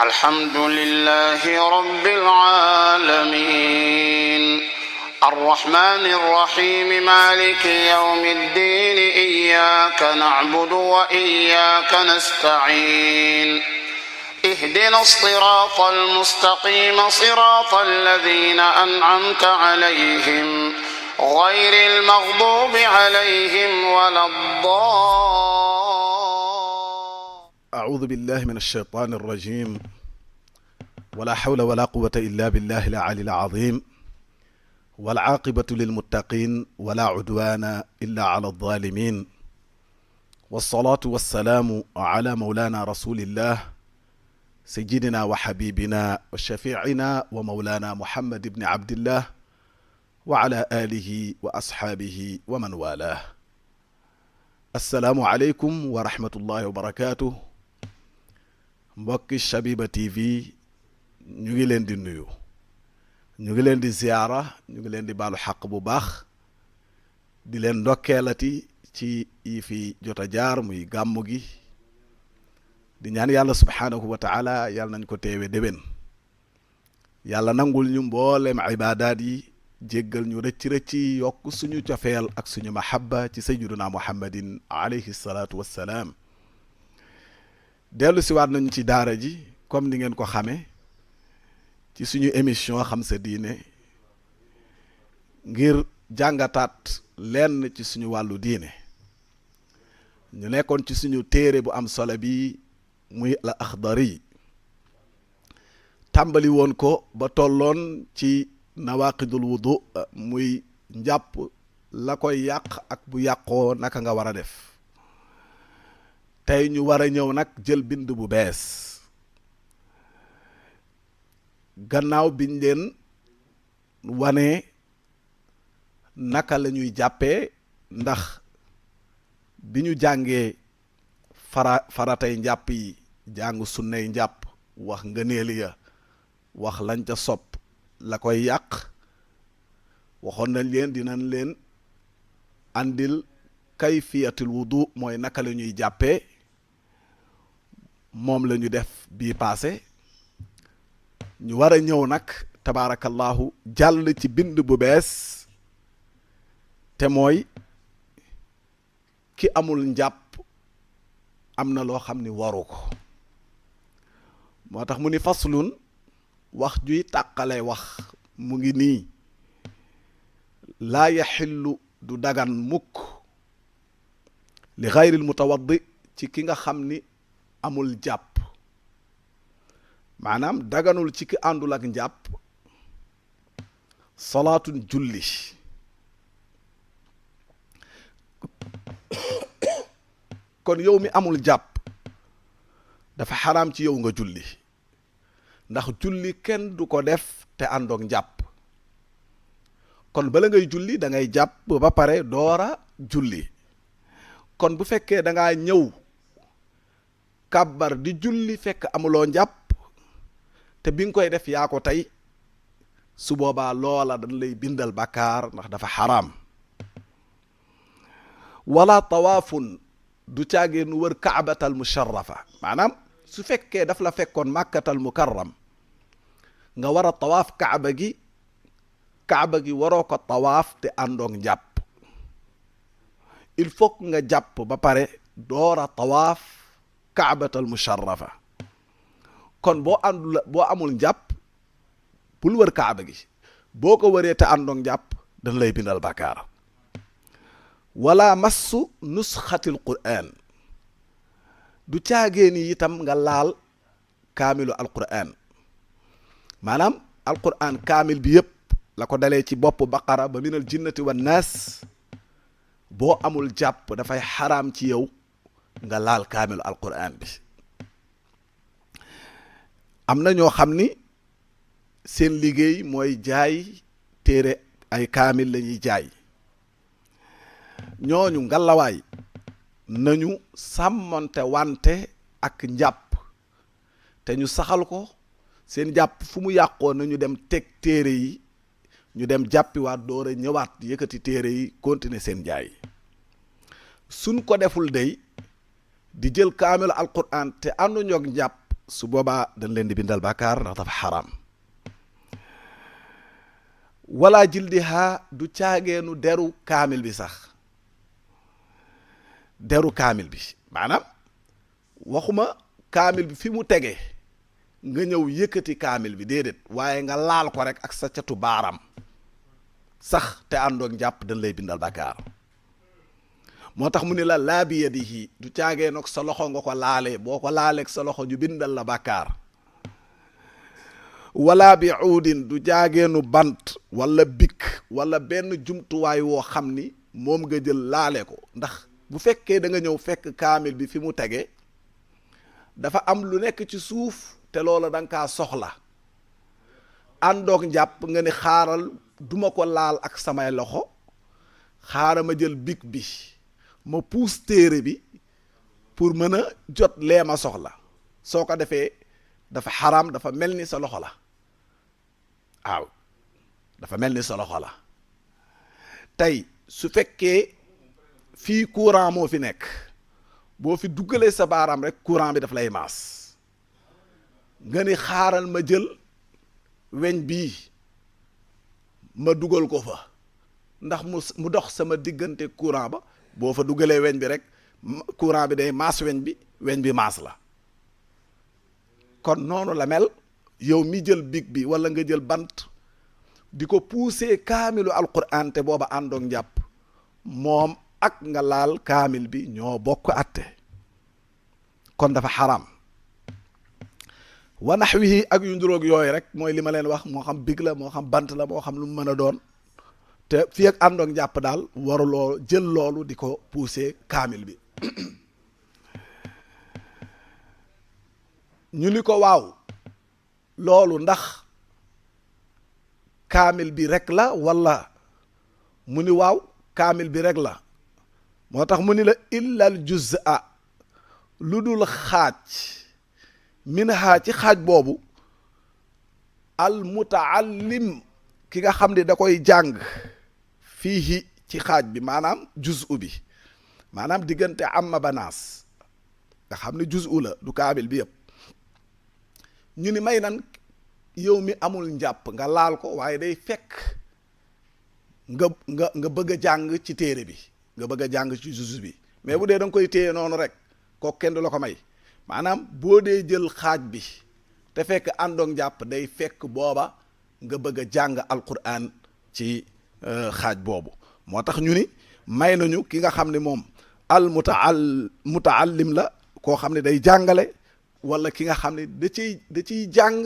الحمد لله رب العالمين الرحمن الرحيم مالك يوم الدين إياك نعبد وإياك نستعين اهدنا الصراط المستقيم صراط الذين أنعمت عليهم غير المغضوب عليهم ولا أعوذ بالله من الشيطان الرجيم ولا حول ولا قوة إلا بالله العلي العظيم والعاقبة للمتقين ولا عدوان إلا على الظالمين والصلاة والسلام على مولانا رسول الله سيدنا وحبيبنا وشفيعنا ومولانا محمد بن عبد الله وعلى آله وأصحابه ومن والاه. السلام عليكم ورحمة الله وبركاته. mbokki Shabiba TV ñu ngi leen di nuyu, ñu ngi leen di ziyaara, ñu ngi leen di baalu xaq bu baax, di leen ndokkeelati ci yi fi jot a jaar muy gàmmu gi, di ñaan yàlla subhaanahu wa taala yàlla nañ ko teewe déwén, yàlla nangul ñu mbooleem ibaadaat yi, jéggal ñu rëcc yokk suñu cofeel ak suñu mahabba ci sayyiduna muhammadin alayhi salaatu wassalaam. dellu si waat nañu ci daara ji comme ni ngeen ko xamee ci suñu émission xam sa diine ngir jàngataat lenn ci suñu wàllu diine. ñu nekkoon ci suñu téere bu am solo bi muy al Axdari, tàmbali woon ko ba tolloon ci nawaqidul wudu, muy njàpp la koy yàq ak bu yàqoo naka nga war a def. tey ñu war a ñëw nag jël bind bu bees gannaaw biñ leen wane naka la ñuy jàppee, ndax bi ñu jàngee faratay njàpp yi, jàng sunnay njàpp, wax ngëneel ya, wax lañ ca sopp la koy yàq, waxoon nañ leen dinañ leen andil kayfiyatul wudu, mooy naka la ñuy jàppee. moom la ñu def bii paase. ñu war a ñëw nag tabaarakallahu jàll ci bind bu bees, te mooy ki amul njàpp am na loo xam ni waru ko. moo tax mu ni faslun, wax juy tàqale wax mu ngi nii. laa yaxillu, du dagan mukk li xayril mutawaddi, ci ki nga xam ni amul jàpp. maanaam daganul ci ki àndul ak njàpp salaatun julli. kon yow mi amul jàpp dafa xaraam ci yow nga julli, ndax julli kenn du ko def te àndoog njàpp. kon bala ngay julli da ngay jàpp ba pare doora julli. kon bu fekkee da ngaa ñëw kàbbar di julli fekk amuloo njàpp te bi nga koy def yaa ko tey, su boobaa loola dañ lay bindal bàkkaar, ndax dafa xaraam. wala tawaafun, du caagee nu wër kaabatal musharrafa. maanaam su fekkee daf la fekkoon màkkatal mukarram nga war a tawaaf kaaba gi waroo ko tawaaf te àndoog njàpp. il faut nga jàpp ba pare door a tawaaf kaabatal musharrafa. kon boo amul njàpp bul wër kaaba gi. boo ko wëree te àndoog njàpp dañ lay bindal bàkkaar. wala massu nusxatil qur'an, du caagee ni itam nga laal kaamilu alqur'an. maanaam alqur'an kaamil bi yëpp la ko dalee ci bopp baqara ba minal jinnati wan naas, boo amul jàpp dafay xaraam ci yow nga laal kaamilu alqur'an bi. am na ñoo xam ni seen liggéey mooy jaay téere, ay kaamil la ñuy jaay. ñooñu ngalawaay nañu sàmmonte wante ak njàpp, te ñu saxal ko. seen jàpp fu mu yàqoo nañu dem teg téere yi, ñu dem jàppiwaat door a ñëwaat yëkkati téere yi continuer seen jaay. suñ ko deful day di jël kaamilu alquran te ànduñu ak njàpp su boobaa dañ leen di bindal bàkkaar ndax dafa xaraam. wala jildiha du caageenu deru kaamil bi sax, deru kaamil bi maanaam waxuma kaamil bi fi mu tege nga ñëw yëkkati kaamil bi déedéet, waaye nga laal ko rek ak sa catu baaraam sax te àndoog njàpp dañ lay bindal bàkkaar. moo tax mu ne la laa bi yadihi du caagee nag sa loxo nga ko laalee, boo ko laaleeg sa loxo ñu bindal la bàkkaar. wala bi uudin du jaageenu bant wala bik wala benn jumtuwaay woo xam ni moom nga jël laale ko, ndax bu fekkee da nga ñëw fekk kaamil bi fi mu tege dafa am lu nekk ci suuf te loola da nga kaa soxla, àndoog njàpp nga ni xaaral duma ko laal ak samay loxo, xaaral ma jël bik bi ma puus téere bi pour mën a jot lee ma soxla. soo ko defee dafa xaraam, dafa mel ni sa loxo la. waaw dafa mel ni sa loxo la. tey su fekkee fii courant moo fi nekk, boo fi duggalee sa baaraam rek courant bi daf lay maas, nga ni xaaral ma jël weñ bii ma dugal ko fa ndax mu dox sama diggante courant ba. boo fa duggalee weñ bi rek courant bi day maas weñ bi maas la. kon noonu la mel yow mi jël big bi wala nga jël bant di ko pousser kaamilu alquran te booba àndoog njàpp, moom ak nga laal kaamil bi ñoo bokk atte, kon dafa xaram. wa naxwihi ak yu nduróog yooyu rek mooy li ma leen wax, moo xam big la moo xam bant la moo xam lu mu mën a doon, te fii ak àndoog njàpp daal waruloo jël loolu di ko pousser kaamil bi. ñu ni ko waaw loolu ndax kaamil bi rek la walla, mu ni waaw kaamil bi rek la. moo tax mu ni la illal juz'a lu dul xaaj minha ci xaaj boobu al mutaallim ki nga xam ne da koy jàng fii ci xaaj bi, maanaam juz'u bi maanaam diggante amma banaas nga xam ne juz'u la du kaamil bi yëpp. ñu ni may nan yow mi amul njàpp nga laal ko, waaye day fekk nga bëgg a jàng ci téere bi, nga bëgg a jàng ci juz'u bi, mais bu dee da nga koy téye noonu rek kooku kenn du la ko may. maanaam boo dee jël xaaj bi te fekk àndoog njàpp day fekk booba nga bëgg a jàng alquran ci xaaj boobu. moo tax ñu ni may nañu ki nga xam ne moom al mutaallim la, koo xam ne day jàngale, wala ki nga xam ne da ciy jàng,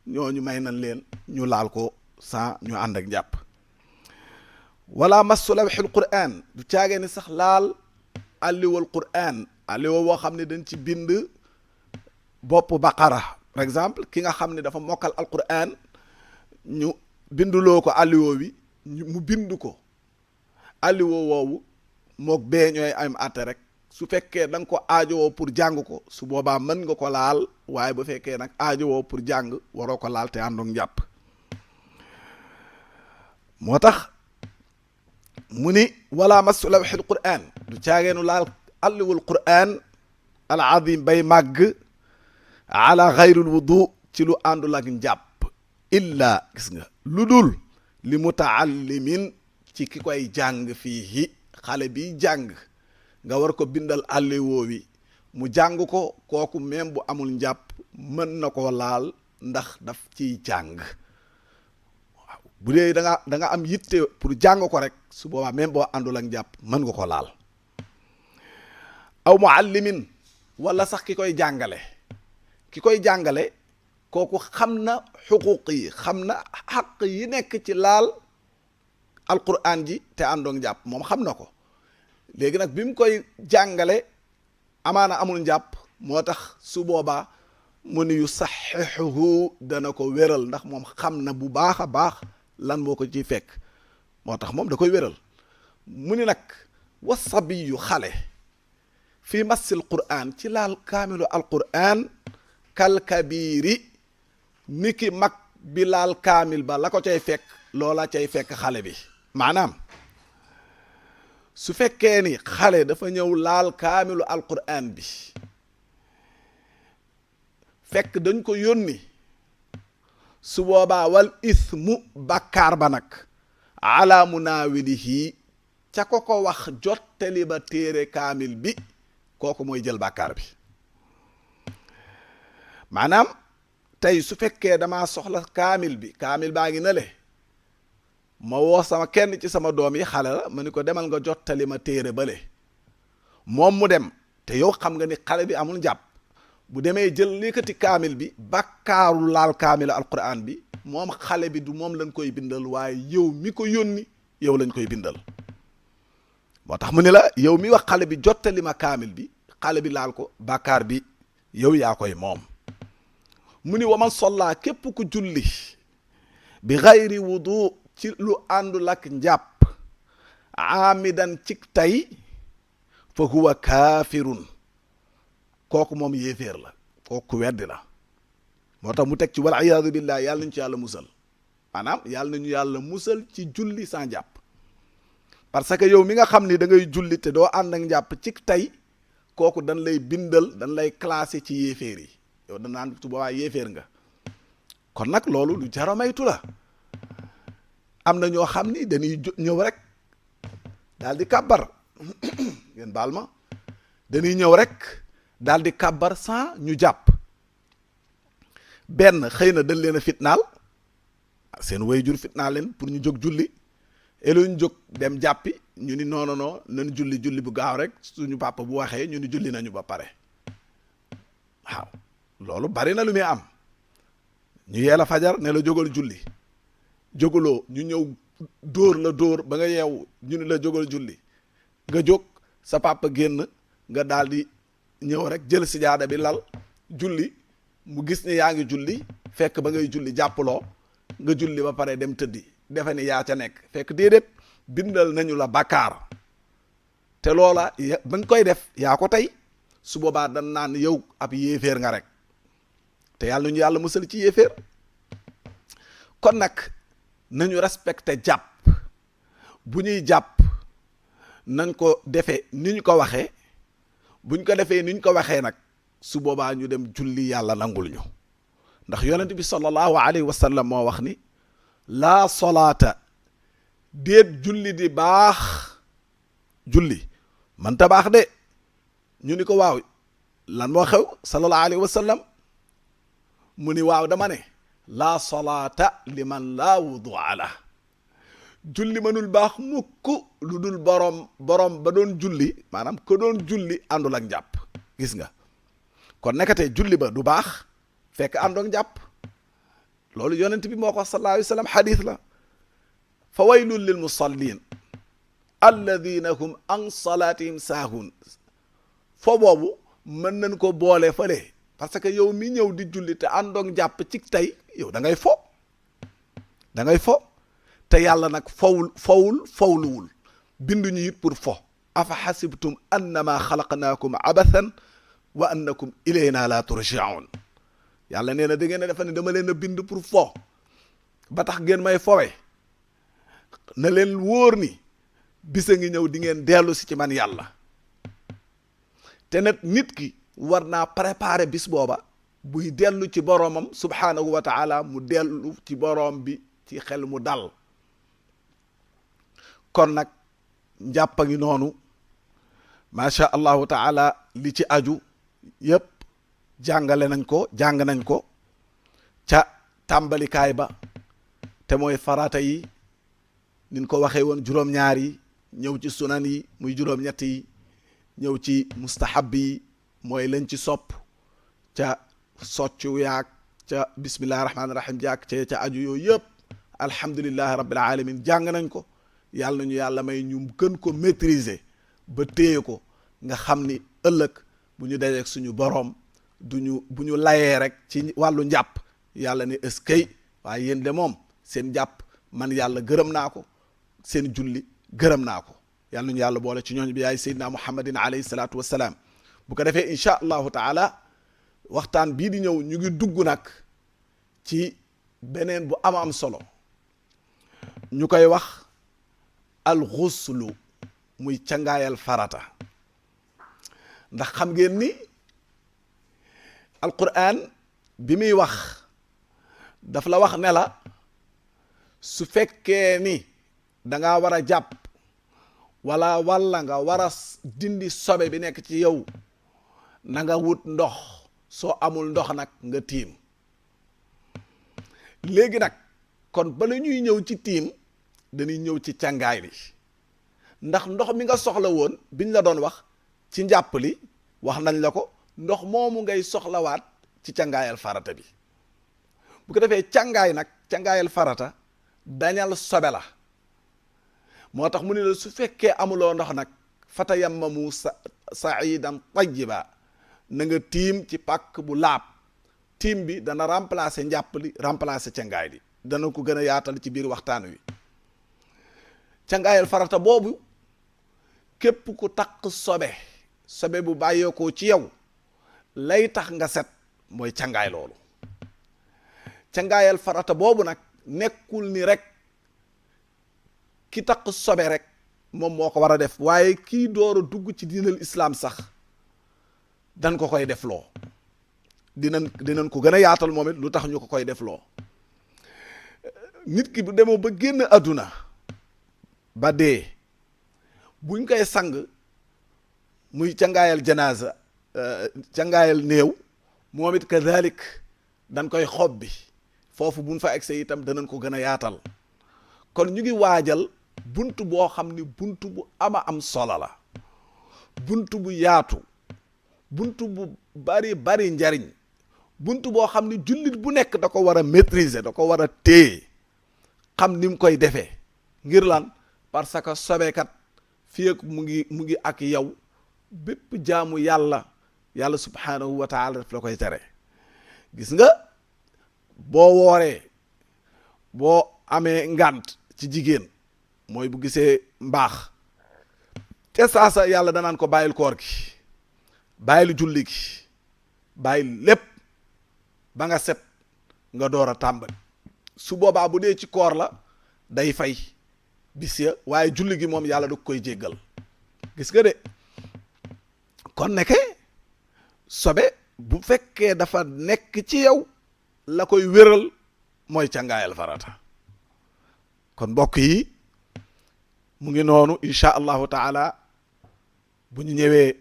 ñooñu may nañ leen ñu laal ko sans ñu ànd ak njàpp. wala massu lawhil quran du caagee ni sax laal alliwal quran, alliwa woo xam ne dañ ci bind bopp baqara par exemple. ki nga xam ne dafa mokkal alquran ñu binduloo ko alliwo wi mu bind ko, alliwo woowu mook bee ñooy am àtte rek. su fekkee da nga ko aajowoo pour jàng ko, su boobaa mën nga ko laal, waaye bu fekkee nag aajowoo pour jàng waroo ko laal te àndoog njàpp. moo tax mu ni wala massu lawhil quran du caageenu laal alliwul quran al azim bay màgg ala xayril wudu ci lu àndul ak njàpp, illa gis nga lu dul li mutaallimin ci ki koy jàng fii, xale bi jàng nga war ko bindal àlliwoo wi mu jàng ko, kooku même bu amul njàpp mën na koo laal ndax daf ciy jàng. waaw bu dee da nga am yitte pour jàng ko rek, su boobaa même boo àndul ak njàpp mën nga ko laal. aw muallimin wala sax ki koy jàngale kooku xam na xuquq yi, xam na xaq yi nekk ci laal alquran ji te àndoog njàpp, moom xam na ko. léegi nag bi mu koy jàngale amaana amul njàpp, moo tax su boobaa mu ni yu saxihuhu dana ko wéral, ndax moom xam na bu baax a baax lan moo ko ciy fekk, moo tax moom da koy wéral. mu ni nag wasabiyu xale fii massil qur'an ci laal kaamilu alqur'an kal kabiri ni ki mag bi laal kaamil ba la ko cay fekk loola cay fekk xale bi. maanaam su fekkee ni xale dafa ñëw laal kaamilu alqur'an bi fekk dañ ko yónni su boobaa wal ismu bàkkaar ba nag ala munaawilihi ca ko wax jottali ba téere kaamil bi kooku mooy jël bàkkaar bi. maanaam tey su fekkee damaa soxla kaamil baa ngi na le ma woo sama kenn ci sama doom yi xale la ma ni ko demal nga jottali ma téere bale moom mu dem te yow xam nga ni xale bi amul njàpp bu demee jël likkati kaamil bi bakkaaru laal kaamilu alquran bi moom xale bi du moom lañ koy bindal waaye yow mi ko yónni yow lañ koy bindal. moo tax mu ne la yow mi wax xale bi jottali ma kaamil bi xale bi laal ko bàkkaar bi yow yaa koy moom. mu ni waman solla képp ku julli bi xayri wudu ci lu àndul ak njàpp aamidan cik tay fa huwa kaafirun kooku moom yéeféer la kooku weddi la. moo tax mu teg ci wal iyaadu billah yàlla nañu ci yàlla musal maanaam yàlla nañu yàlla musal ci julli sans njàpp. parce que yow mi nga xam ni da ngay julli te doo ànd ak njàpp cik tay kooku dañ lay bindal dañ lay classé ci yéeféer yi yow da naan su boobaa yéeféer nga. kon nag loolu lu jara maytu la. am na ñoo xam ni dañuy ñëw rek daal di kàbbar ngeen baal ma dañuy ñëw rek daal di kàbbar sans ñu jàpp. benn xëy na dañ leen a fitnaal seen waajur fitnaal leen pour ñu jóg julli elu ñu jóg dem jàppi ñu ni non nañu julli bu gaaw rek suñu papa bu waxee ñu ni julli nañu ba pare. waaw loolu bari na lu muy am ñu yeel a fajar ne la jógal julli jógaloo ñu ñëw dóor ba nga yeewu ñu ni la jógal julli nga jóg sa papa génn nga daal di ñëw rek jël sijaada bi lal julli mu gis ni yaa ngi julli fekk ba ngay julli jàppaloo nga julli ba pare dem tëddi defe ni yaa ca nekk fekk déedéet bindal nañu la bàkkaar te loola ba nga koy def yaa ko tey su boobaa dan naan yow ab yéeféer nga rek te yàlla nañu yàlla musal ci yéeféer. kon nag nañu respecté jàpp bu ñuy jàpp nañ ko defee ni ñu ko waxee buñ ko defee ni ñu ko waxee nag su boobaa ñu dem julli yàlla nangul ñu ndax yonent bi sallallahu alayhi wa sallam moo wax ni laa solaata déet julli di baax julli man ta baax de ñu ni ko waaw lan moo xew sallallahu alayhi wa sallam mu ni waaw dama ne laa solaata liman laa wudua la julli mënul baax mukk lu dul borom ba doon julli maanaam ko doon julli àndul ak njàpp gis nga kon nekkate julli ba du baax fekk àndoog njàpp loolu yonent bi moo ko sallallahu alayhi wa sallam xadis la fa waylun lil musallin alladina hum an salatihim saahun fo boobu mën nañ ko boole fële parce que yow mi ñëw di julli te àndoog njàpp ci tey yow da ngay fo te yàlla nag fowluwul binduñu it pour fo afa xasibtum annama xalaqnaakum abathan wa annakum ilayna la turjaun yàlla nee na da ngeen a defa ne dama leen a bind pour fo ba tax ngeen may fowe na leen wóor ni bisa ngi ñëw di ngeen dellu si ci man yàlla te nag nit ki war naa préparer bis booba buy dellu ci boroomam subhaanahu wa taala mu dellu ci boroom bi ci xel mu dal. kon nag njàpp a ngi noonu macha allahu taala li ci aju yëpp jàng nañ ko ca tàmbalikaay ba te mooy farata yi nin ko waxee woon juróom-ñaar yi ñëw ci sunan yi muy juróom-ñett yi ñëw ci mustahab yi mooy lañ ci sopp ca soccu yaag ca bismillahi rahmaani rahim jaag ca aju yooyu yëpp alhamdulillahi rabbil alamin jàng nañ ko yàlla nañu yàlla may ñu gën ko maîtriser ba téye ko nga xam ni ëllëg bu ñu dajeek suñu boroom bu ñu layee rek ci wàllu njàpp yàlla ne eskay waaye yéen de moom seen njàpp man yàlla gërëm naa ko seen julli gërëm naa ko yàlla nañu yàlla boole ci ñooñ bi yaay seydina muhammadin alayhi salaatu wassalaam bu ko defee incha allahu taala waxtaan bii di ñëw ñu ngi dugg nag ci beneen bu am solo ñu koy wax alxuslu muy cangaayal farata ndax xam ngeen ni alquran bi muy wax daf la wax ne la su fekkee ni danga war a jàpp wala nga war a dindi sobe bi nekk ci yow na nga wut ndox soo amul ndox nag nga tiim. léegi nag kon bala ñuy ñëw ci tiim dañuy ñëw ci càngaay li ndax ndox mi nga soxla woon biñ la doon wax ci njàpp li wax nañ la ko ndox moomu ngay soxlawaat ci càngaayal farata bi. bu ko defee càngaay nag càngaayal farata dañal sobe la moo tax mu ne la su fekkee amuloo ndox nag fatayammamu sa'idan tayyiba na nga tiim ci pàkk bu laab. tiim bi dana remplacer njàpp li remplacer càngaay li dana ko gën a yaatal ci biir waxtaan wi. càngaayal farata boobu képp ku takk sobe bu bàyyeekoo ci yow lay tax nga set mooy càngaay loolu. càngaayal farata boobu nag nekkul ni rek ki takk sobe rek moom moo ko war a def waaye kii door a dugg ci diinal islaam sax dan ko koy def loo dinañ ko gën a yaatal moom it lu tax ñu ko koy def loo. nit ki bu demoo ba génn àdduna ba dee buñ koy sang muy cangaayal janaasa cangaayal néew moom it kadalik dañ koy xob bi foofu buñ fa egse itam danañ ko gën a yaatal. kon ñu ngi waajal bunt boo xam ni bunt bu am solo la, bunt bu yaatu, bunt bu bari njariñ, bunt boo xam ni jullit bu nekk da ko war a maîtriser, da ko war a téye, xam ni mu koy defee. ngir lan? parce que sobekat fii ak mu ngi ak yow bépp jaamu yàlla subhanahu wa taala daf la koy tere. gis nga boo wooree, boo amee ngànt ci jigéen, mooy bu gisee mbaax, te saasa yàlla danaan ko bàyyil koor gi, bàyyil julli gi, bàyyil lépp ba nga set nga door a tàmbali. su boobaa bu dee ci koor la day fay bis ya, waaye julli gi moom yàlla du koy jéggal. gis nga de kon nekke sobe bu fekkee dafa nekk ci yow la koy wéral mooy cangaayal farata. kon mbokk yi mu ngi noonu, incha allahu taala bu ñu ñëwee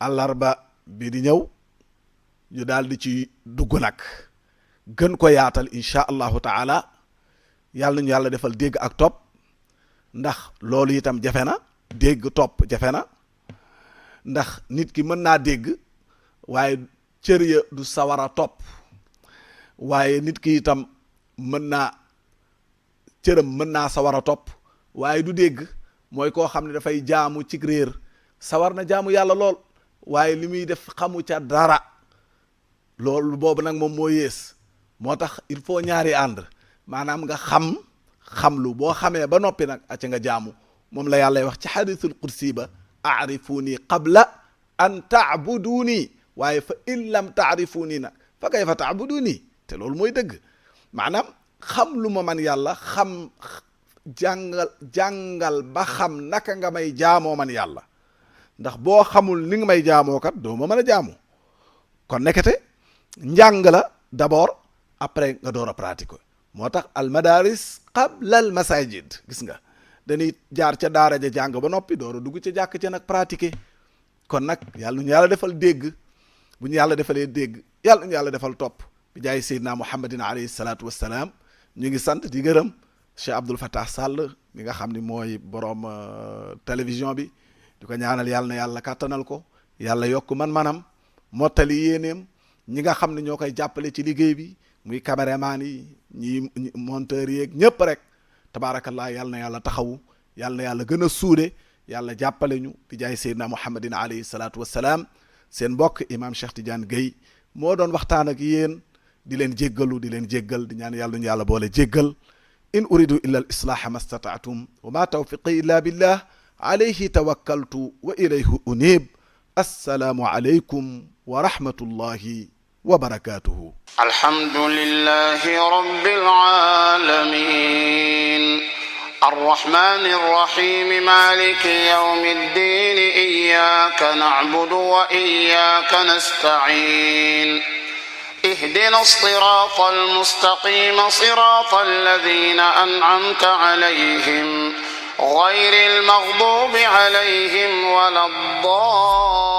àllarba bi di ñëw ñu daal di ci dugg nag gën ko yaatal incha allahu taala. yàlla nañu yàlla defal dégg ak topp, ndax loolu itam jafe na, dégg topp jafe na. ndax nit ki mën naa dégg waaye cër ya du sawar a topp, waaye nit ki itam cëram mën naa sawar a topp waaye du dégg. mooy koo xam ne dafay jaamu ci réer, sawar na jaamu yàlla lool waaye li muy def xamu ca dara, loolu boobu nag moom moo yées. moo tax il faut ñaari ànd, maanaam nga xamlu, boo xamee ba noppi nag acca nga jaamu. moom la yàlla wax ci xadiisul qudsi ba, aarifuni qabla an taabuduni, waaye fa in lam taarifuni nag fa kayfa taabuduni. te loolu mooy dëgg, maanaam xam lu ma man yàlla, jàngal ba xam naka nga may jaamoo man yàlla. ndax boo xamul ni nga may jaamoo kat doo ma mën a jaamu. kon nekkate njàng la d'abord, après nga door a pratiquer. moo tax al madaris qabla al masajid. gis nga dañuy jaar ca daara ja jàng ba noppi door a dugg ca jàkk ca nag pratiquer. kon nag yàlla ñu yàlla defal dégg, bu ñu yàlla defalee dégg yàlla ñu yàlla defal topp, bi jaay seydina muhammadin alayhi salaatu wassalaam. ñu ngi sant di gërëm Cheikh Abdoul Fattah Sall mi nga xam ni mooy boroom télévision bi, di ko ñaanal yàlla na yàlla kàttanal ko, yàlla yokk man-manam, mottali yéeneem. ñi nga xam ne ñoo koy jàppale ci liggéey bi, muy caméraman yi, ñi monteur yeeg ñëpp rek, tabaarakallah, yàlla na yàlla taxawu, yàlla na yàlla gën a suude, yàlla jàppale ñu bi jaay seydina muhammadin alayhi salaatu wassalaam. seen mbokk imam Cheikh Tidiane Gueye moo doon waxtaan ak yéen, di leen jéggalu, di leen jéggal, di ñaan yàlla ñu yàlla boole jéggal. in uridu illa al islaha ma stata'tum wa ma tawfiqi illa billah alayhi tawakkaltu wa ilayhi unib. assalaamu alaykum wa rahmatullahi wa barakatuhu. alhamdulillahi rabbil alamin الرحمن الرحيم مالك يوم الدين إياك نعبد وإياك نستعين اهدنا الصراط المستقيم صراط الذين أنعمت عليهم غير المغضوب عليهم ولا الضالين.